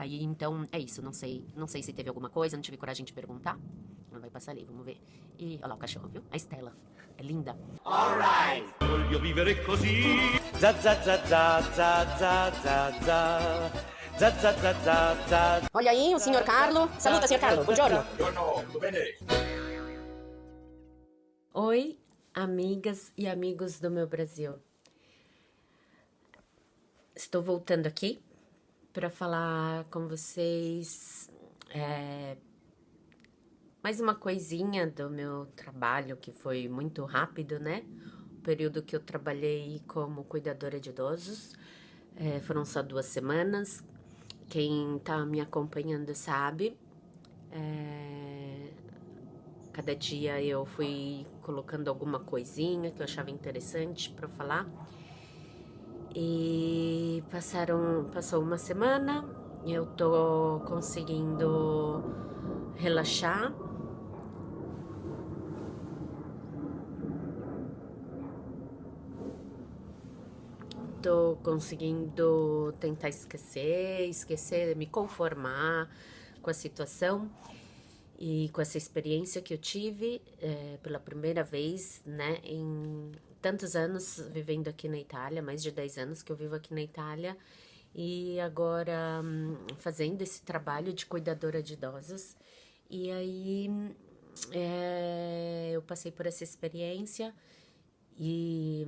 Aí, então, é isso. Não sei se teve alguma coisa, não tive coragem de perguntar. Ela vai passar ali, vamos ver. E olha lá o cachorro, viu? A Estela. É linda. Voglio vivere così. Za za za za za za za za. Za za za za za. Olha aí o senhor Carlo. Saluta, senhor Carlo. Buongiorno. Buongiorno, tutto bene? Oi, amigas e amigos do meu Brasil. Estou voltando aqui para falar com vocês mais uma coisinha do meu trabalho que foi muito rápido, né? O período que eu trabalhei como cuidadora de idosos foram só 2 semanas. Quem tá me acompanhando sabe. Cada dia eu fui colocando alguma coisinha que eu achava interessante para falar. E passou uma semana, eu tô conseguindo relaxar. Tô conseguindo tentar esquecer, me conformar com a situação e com essa experiência que eu tive pela primeira vez, né, em tantos anos vivendo aqui na Itália, mais de 10 anos que eu vivo aqui na Itália, e agora fazendo esse trabalho de cuidadora de idosos. E aí eu passei por essa experiência e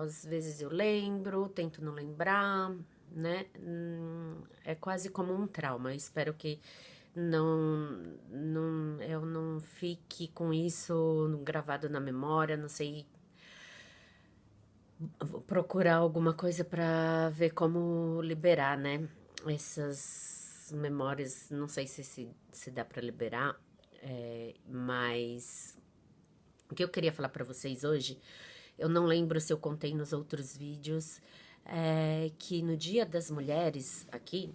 às vezes eu lembro, tento não lembrar, né? É quase como um trauma. Eu espero que eu não fique com isso gravado na memória, não sei. Vou procurar alguma coisa para ver como liberar, né? Essas memórias, não sei se dá para liberar, mas o que eu queria falar para vocês hoje, eu não lembro se eu contei nos outros vídeos, que no Dia das Mulheres aqui,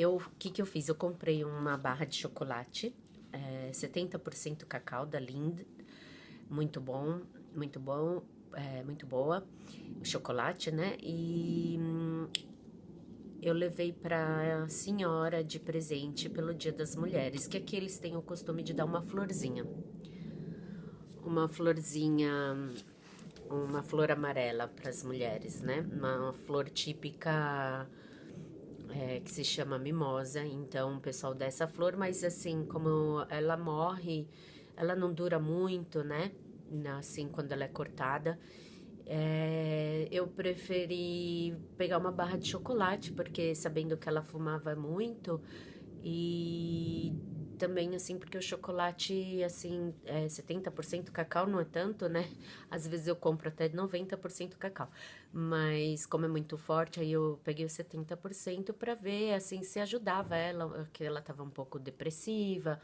o que que eu fiz? Eu comprei uma barra de chocolate, 70% cacau da Lind, muito bom, muito bom, muito boa, o chocolate, né? E eu levei para a senhora de presente pelo Dia das Mulheres, que aqui eles têm o costume de dar uma florzinha. Uma florzinha, uma flor amarela para as mulheres, né? Uma flor típica que se chama mimosa. Então o pessoal dá essa flor, mas assim, como ela morre, ela não dura muito, né? Assim, quando ela é cortada. Eu preferi pegar uma barra de chocolate, porque sabendo que ela fumava muito, e também, assim, porque o chocolate, assim, 70% cacau, não é tanto, né? Às vezes eu compro até 90% cacau. Mas, como é muito forte, aí eu peguei o 70% para ver, assim, se ajudava ela, que ela tava um pouco depressiva,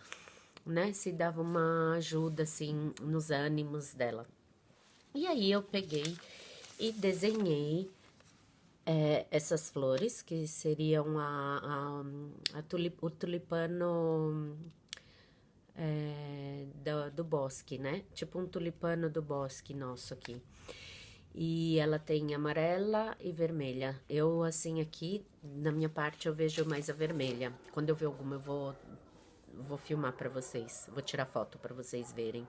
né? Se dava uma ajuda, assim, nos ânimos dela. E aí eu peguei e desenhei essas flores, que seriam o tulipano do bosque, né? Tipo um tulipano do bosque nosso aqui. E ela tem amarela e vermelha. Eu, assim, aqui, na minha parte, eu vejo mais a vermelha. Quando eu ver alguma, eu vou filmar pra vocês. Vou tirar foto pra vocês verem.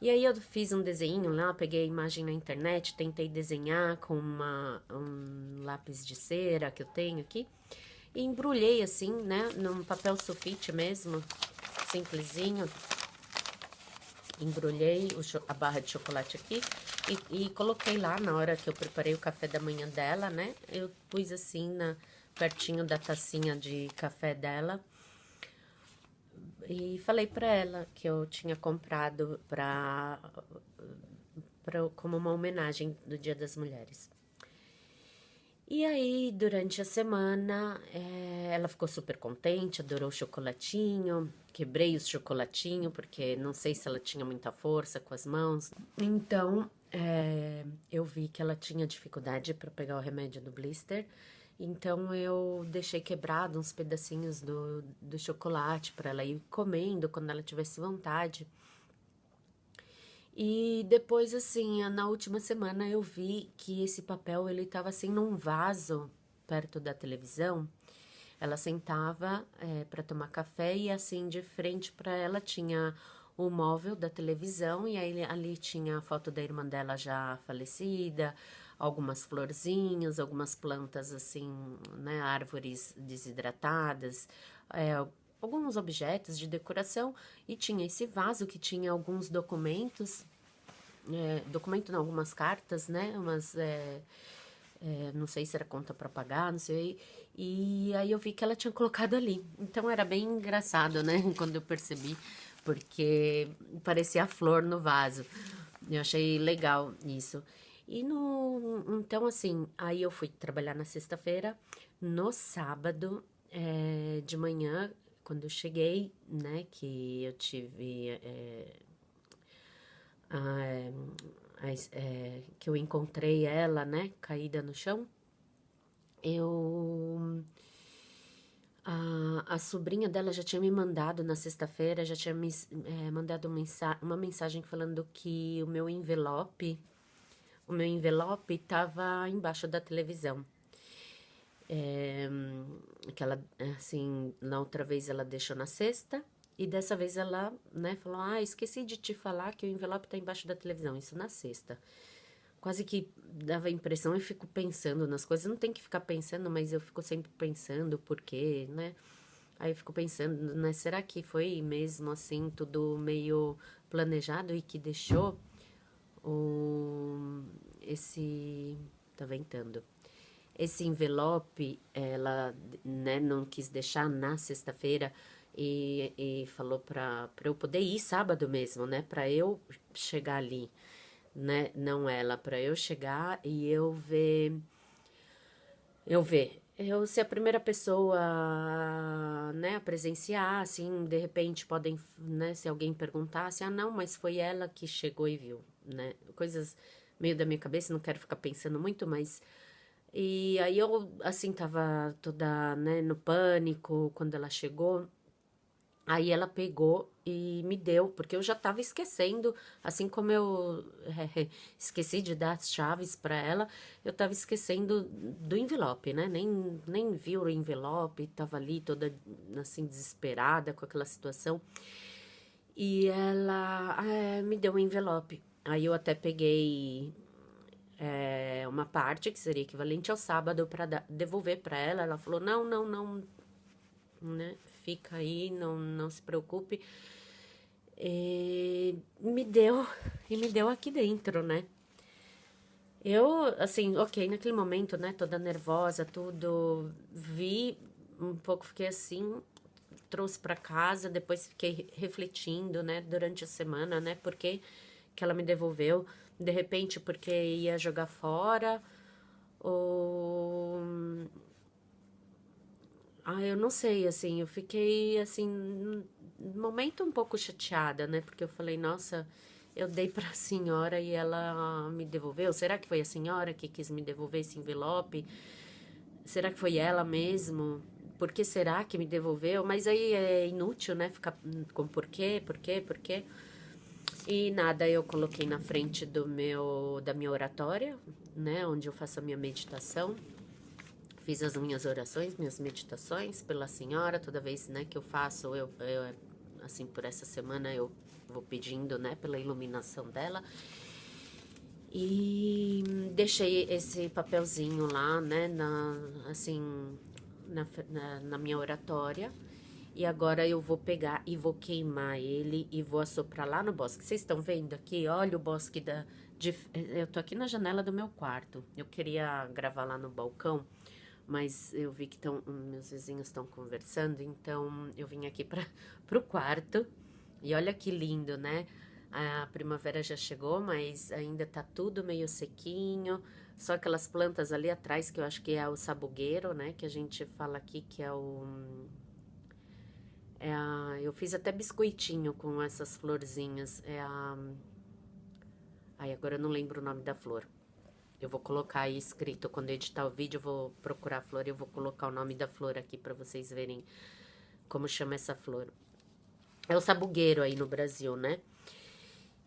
E aí eu fiz um desenho lá, peguei a imagem na internet, tentei desenhar com um lápis de cera que eu tenho aqui. E embrulhei assim, né, num papel sulfite mesmo, simplesinho. Embrulhei a barra de chocolate aqui e coloquei lá na hora que eu preparei o café da manhã dela, né? Eu pus assim pertinho da tacinha de café dela. E falei pra ela que eu tinha comprado como uma homenagem do Dia das Mulheres. E aí, durante a semana, ela ficou super contente, adorou o chocolatinho. Quebrei o chocolatinho, porque não sei se ela tinha muita força com as mãos. Então, eu vi que ela tinha dificuldade para pegar o remédio do blister. Então, eu deixei quebrado uns pedacinhos do chocolate para ela ir comendo quando ela tivesse vontade. E depois, assim, na última semana eu vi que esse papel, ele tava assim num vaso perto da televisão, ela sentava para tomar café e assim de frente para ela tinha o móvel da televisão e aí ali tinha a foto da irmã dela já falecida, algumas florzinhas, algumas plantas assim, né, árvores desidratadas, alguns objetos de decoração e tinha esse vaso que tinha alguns documentos, documento não, algumas cartas, né, não sei se era conta para pagar, não sei. E aí eu vi que ela tinha colocado ali. Então era bem engraçado, né? Quando eu percebi, porque parecia a flor no vaso. Eu achei legal isso. Então, assim, aí eu fui trabalhar na sexta-feira. No sábado, de manhã, quando eu cheguei, né? Que eu tive. Que eu encontrei ela, né, caída no chão, a sobrinha dela já tinha me mandado na sexta-feira, já tinha me mandado uma mensagem falando que o meu envelope estava embaixo da televisão. Que ela, assim, na outra vez ela deixou na sexta, e dessa vez ela, né, falou, esqueci de te falar que o envelope tá embaixo da televisão, isso na sexta. Quase que dava a impressão, eu fico pensando nas coisas, não tem que ficar pensando, mas eu fico sempre pensando por quê, né? Aí eu fico pensando, né, será que foi mesmo assim, tudo meio planejado e que deixou tá ventando. Esse envelope, ela, né, não quis deixar na sexta-feira e falou pra eu poder ir sábado mesmo, né, pra eu chegar ali, né, não ela, pra eu chegar e eu ser a primeira pessoa, né, a presenciar, assim, de repente podem, né, se alguém perguntasse, não, mas foi ela que chegou e viu, né, coisas meio da minha cabeça, não quero ficar pensando muito, mas... E aí eu, assim, tava toda, né, no pânico quando ela chegou. Aí ela pegou e me deu, porque eu já tava esquecendo, assim como eu esqueci de dar as chaves para ela, eu tava esquecendo do envelope, né? Nem vi o envelope, tava ali toda, assim, desesperada com aquela situação. E ela me deu o envelope. Aí eu até peguei uma parte que seria equivalente ao sábado para devolver para ela. Ela falou: não, né? Fica aí, não se preocupe. E me deu aqui dentro, né? Eu, assim, ok, naquele momento, né, toda nervosa, tudo, vi um pouco, fiquei assim, trouxe para casa, depois fiquei refletindo, né, durante a semana, né, porque que ela me devolveu, de repente porque ia jogar fora, ou... eu não sei, assim, eu fiquei, assim, num momento um pouco chateada, né, porque eu falei, nossa, eu dei pra senhora e ela me devolveu, será que foi a senhora que quis me devolver esse envelope? Será que foi ela mesmo? Por que será que me devolveu? Mas aí é inútil, né, ficar com por quê? E nada, eu coloquei na frente da minha oratória, né, onde eu faço a minha meditação. Fiz as minhas orações, minhas meditações pela senhora. Toda vez, né, que eu faço, eu assim, por essa semana eu vou pedindo, né, pela iluminação dela. E deixei esse papelzinho lá, né, na minha oratória. E agora eu vou pegar e vou queimar ele e vou assoprar lá no bosque. Vocês estão vendo aqui? Olha o bosque eu tô aqui na janela do meu quarto. Eu queria gravar lá no balcão, mas eu vi que meus vizinhos estão conversando, então eu vim aqui pro quarto. E olha que lindo, né? A primavera já chegou, mas ainda tá tudo meio sequinho. Só aquelas plantas ali atrás, que eu acho que é o sabugueiro, né? Que a gente fala aqui que é eu fiz até biscoitinho com essas florzinhas. Agora eu não lembro o nome da flor. Eu vou colocar aí escrito, quando eu editar o vídeo, eu vou procurar a flor e eu vou colocar o nome da flor aqui pra vocês verem como chama essa flor. É o sabugueiro aí no Brasil, né?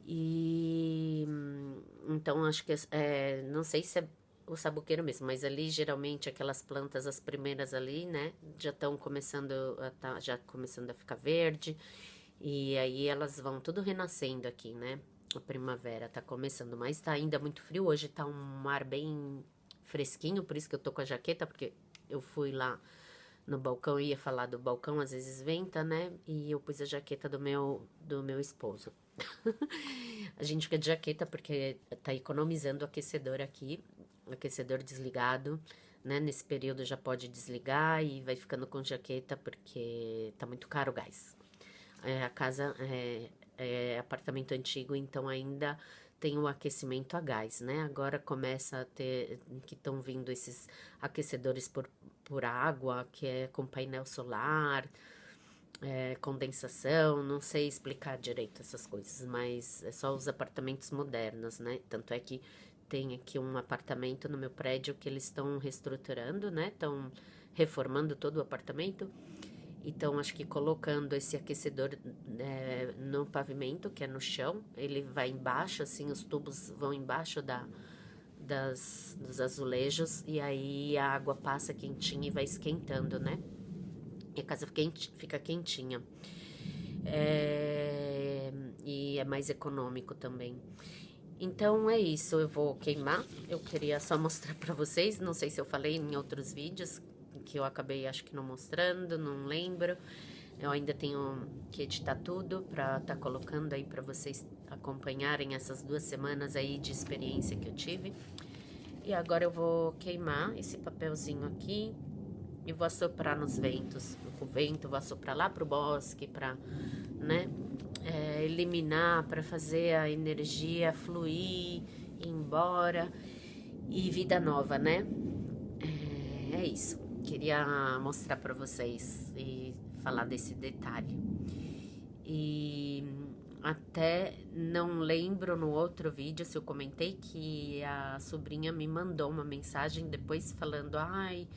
E então acho que não sei se o sabuqueiro mesmo, mas ali geralmente aquelas plantas, as primeiras ali, né, já estão começando já começando a ficar verde, e aí elas vão tudo renascendo aqui, né? A primavera tá começando, mas tá ainda muito frio, hoje tá um ar bem fresquinho, por isso que eu tô com a jaqueta, porque eu fui lá no balcão, eu ia falar do balcão, às vezes venta, né? E eu pus a jaqueta do meu esposo. A gente fica de jaqueta porque tá economizando o aquecedor aqui, o aquecedor desligado, né? Nesse período já pode desligar e vai ficando com jaqueta porque tá muito caro o gás. A casa é apartamento antigo, então ainda tem o aquecimento a gás, né? Agora começa a ter, que estão vindo esses aquecedores por água, que é com painel solar, condensação, não sei explicar direito essas coisas, mas é só os apartamentos modernos, né? Tanto é que tem aqui um apartamento no meu prédio que eles estão reestruturando, né? Estão reformando todo o apartamento. Então, acho que colocando esse aquecedor no pavimento, que é no chão, ele vai embaixo, assim, os tubos vão embaixo dos azulejos, e aí a água passa quentinha e vai esquentando, né? E a casa fica quentinha. E é mais econômico também. Então é isso, eu vou queimar. Eu queria só mostrar pra vocês, não sei se eu falei em outros vídeos, que eu acabei acho que não mostrando, não lembro. Eu ainda tenho que editar tudo pra tá colocando aí pra vocês acompanharem essas 2 semanas aí de experiência que eu tive. E agora eu vou queimar esse papelzinho aqui e vou assoprar nos ventos. Com o vento, vou assoprar lá pro bosque pra, né, eliminar, pra fazer a energia fluir, ir embora e vida nova, né? É isso. Queria mostrar pra vocês e falar desse detalhe. E até não lembro no outro vídeo se eu comentei que a sobrinha me mandou uma mensagem depois falando: ai,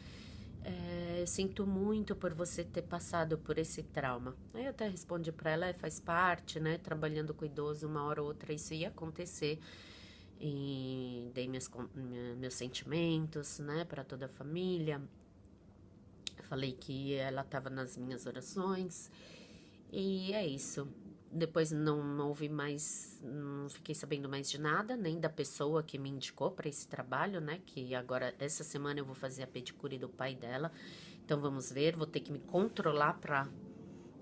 eu sinto muito por você ter passado por esse trauma. Aí eu até respondi pra ela: faz parte, né? Trabalhando com idoso, uma hora ou outra isso ia acontecer. E dei meus sentimentos, né, pra toda a família. Falei que ela estava nas minhas orações. E é isso. Depois não houve mais, não fiquei sabendo mais de nada, nem da pessoa que me indicou para esse trabalho, né? Que agora, essa semana eu vou fazer a pedicure do pai dela. Então vamos ver, vou ter que me controlar pra,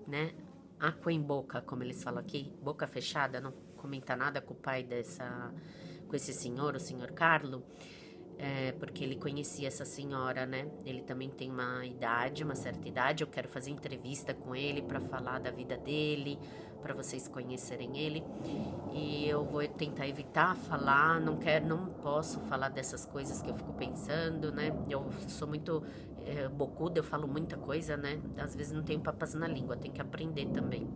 né? Água em boca, como eles falam aqui, boca fechada, não comentar nada com o pai com esse senhor, o senhor Carlo. Porque ele conhecia essa senhora, né? Ele também tem uma certa idade. Eu quero fazer entrevista com ele para falar da vida dele, para vocês conhecerem ele. E eu vou tentar evitar falar, não posso falar dessas coisas que eu fico pensando, né? Eu sou muito bocuda, eu falo muita coisa, né? Às vezes não tenho papas na língua, tenho que aprender também.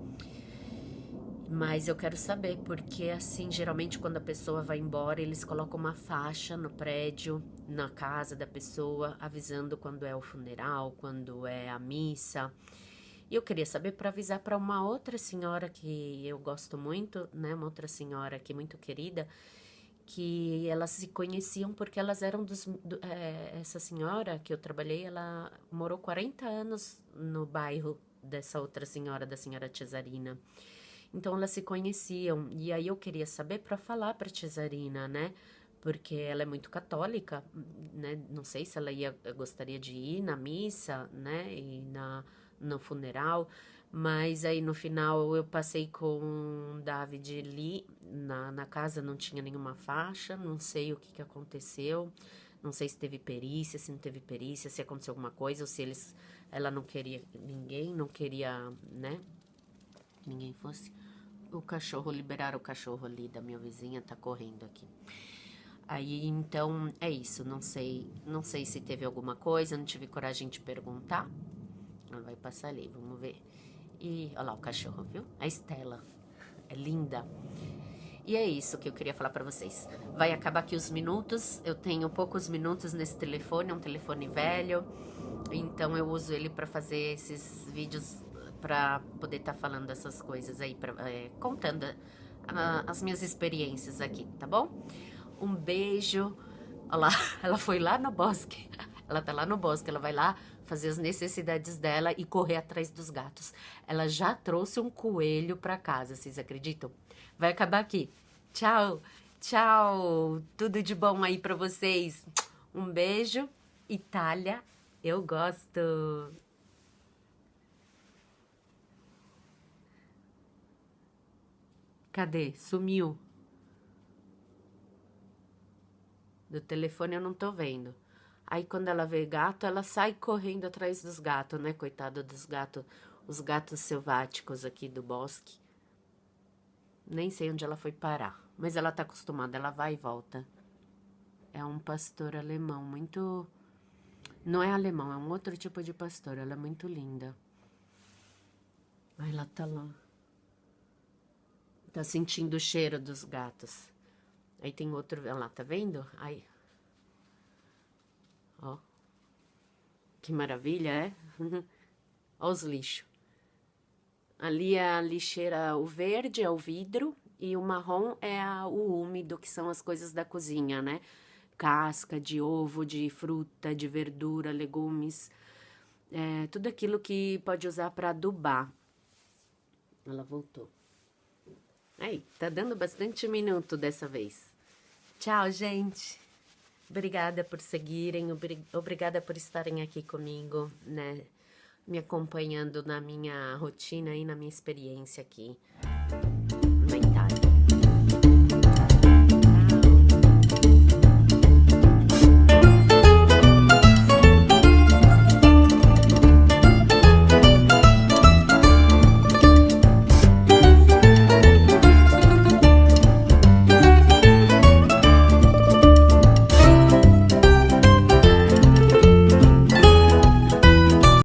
Mas eu quero saber, porque assim, geralmente quando a pessoa vai embora, eles colocam uma faixa no prédio, na casa da pessoa, avisando quando é o funeral, quando é a missa. E eu queria saber para avisar para uma outra senhora que eu gosto muito, né? Uma outra senhora aqui muito querida, que elas se conheciam porque elas eram essa senhora que eu trabalhei, ela morou 40 anos no bairro dessa outra senhora, da senhora Cesarina. Então elas se conheciam, e aí eu queria saber para falar para Cesarina, né? Porque ela é muito católica, né? Não sei se ela gostaria de ir na missa, né? E no funeral, mas aí no final eu passei com David ali na casa, não tinha nenhuma faixa, não sei o que aconteceu, não sei se teve perícia, se não teve perícia, se aconteceu alguma coisa, ou se ela não queria ninguém, não queria, né? Que ninguém fosse. O cachorro, liberaram o cachorro ali da minha vizinha, tá correndo aqui. Aí, então, é isso, não sei se teve alguma coisa, não tive coragem de perguntar. Ela vai passar ali, vamos ver. E, olha lá o cachorro, viu? A Estela, é linda. E é isso que eu queria falar pra vocês. Vai acabar aqui os minutos, eu tenho poucos minutos nesse telefone, é um telefone velho. Então, eu uso ele pra fazer esses vídeos, pra poder estar falando essas coisas aí, contando as minhas experiências aqui, tá bom? Um beijo, Olha lá, ela foi lá no bosque. Ela tá lá no bosque, ela vai lá fazer as necessidades dela e correr atrás dos gatos. Ela já trouxe um coelho pra casa, vocês acreditam? Vai acabar aqui. Tchau, tchau. Tudo de bom aí pra vocês. Um beijo. Itália, eu gosto. Cadê? Sumiu. Do telefone eu não tô vendo. Aí quando ela vê gato, ela sai correndo atrás dos gatos, né? Coitado dos gatos, os gatos selváticos aqui do bosque. Nem sei onde ela foi parar, mas ela tá acostumada, ela vai e volta. É um pastor alemão, muito... Não é alemão, é um outro tipo de pastor, ela é muito linda. Ai, ela tá lá. Tá sentindo o cheiro dos gatos. Aí tem outro, olha lá, tá vendo? Aí. Ó. Que maravilha, é? Ó os lixos. Ali é a lixeira, o verde é o vidro e o marrom é o úmido, que são as coisas da cozinha, né? Casca de ovo, de fruta, de verdura, legumes. Tudo aquilo que pode usar para adubar. Ela voltou. Aí, tá dando bastante minuto dessa vez. Tchau, gente. Obrigada por seguirem, obrigada por estarem aqui comigo, né? Me acompanhando na minha rotina e na minha experiência aqui na Itália.